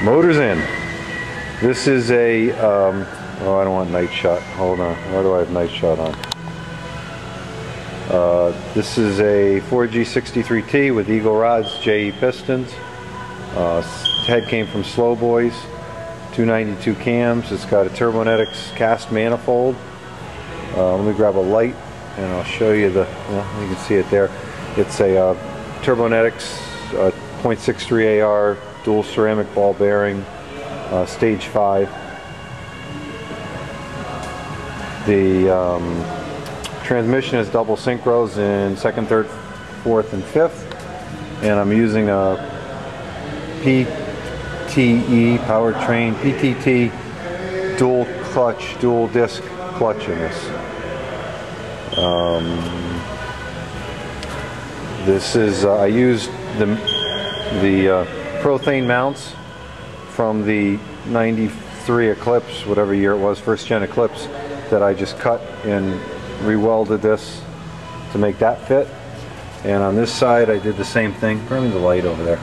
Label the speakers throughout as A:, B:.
A: Motor's in. This is a, oh, I don't want night shot. Hold on. Why do I have night shot on? This is a 4G63T with Eagle rods, JE pistons. Head came from Slow Boys. 292 cams. It's got a Turbonetics cast manifold. Let me grab a light and I'll show you the, well, you can see it there. It's a Turbonetics 0.63 AR dual ceramic ball bearing, stage 5. The transmission is double synchros in 2nd, 3rd, 4th, and 5th, and I'm using a PTE powertrain PTT dual clutch, dual disc clutch in this. This is I used the Prothane mounts from the 93 Eclipse, whatever year it was, first gen Eclipse, that I just cut and re-welded this to make that fit. And on this side I did the same thing. Bring me the light over there.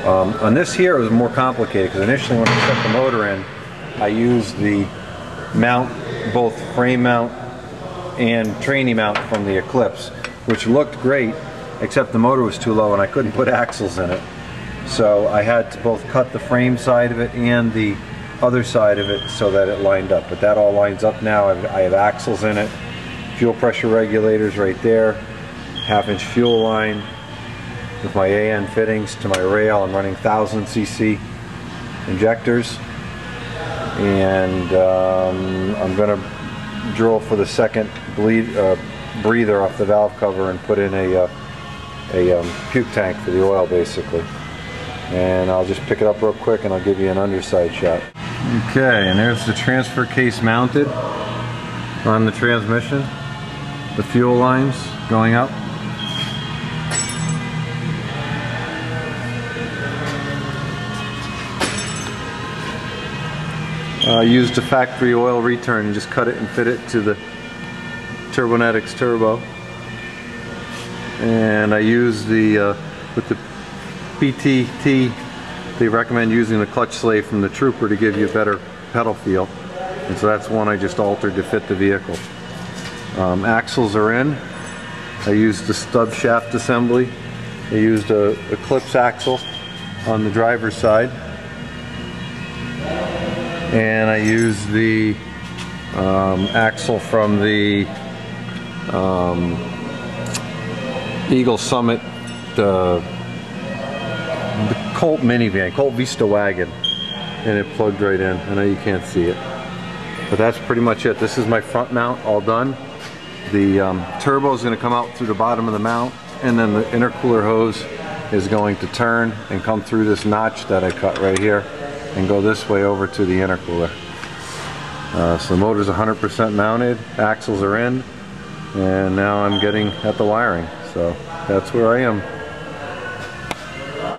A: On this here it was more complicated because initially when I set the motor in, I used the mount, both frame mount and tranny mount from the Eclipse, which looked great, except the motor was too low and I couldn't put axles in it. So I had to both cut the frame side of it and the other side of it so that it lined up. But that all lines up now. I have axles in it, fuel pressure regulators right there, 1/2-inch fuel line with my AN fittings to my rail. I'm running 1000cc injectors, and I'm going to drill for the second breather off the valve cover and put in a puke tank for the oil, basically. And I'll just pick it up real quick and I'll give you an underside shot. Okay, and there's the transfer case mounted on the transmission. The fuel lines going up. I used a factory oil return and just cut it and fit it to the Turbonetics turbo. And I used the, with the PTT, they recommend using the clutch slave from the Trooper to give you a better pedal feel. And so that's one I just altered to fit the vehicle. Axles are in. I used the stub shaft assembly. I used a Eclipse axle on the driver's side. And I used the axle from the Eagle Summit, the Colt minivan, Colt Vista wagon, and it plugged right in. I know you can't see it, but that's pretty much it. This is my front mount all done. The turbo is going to come out through the bottom of the mount, and then the intercooler hose is going to turn and come through this notch that I cut right here and go this way over to the intercooler. So the motor's 100% mounted, axles are in, and now I'm getting at the wiring. So that's where I am.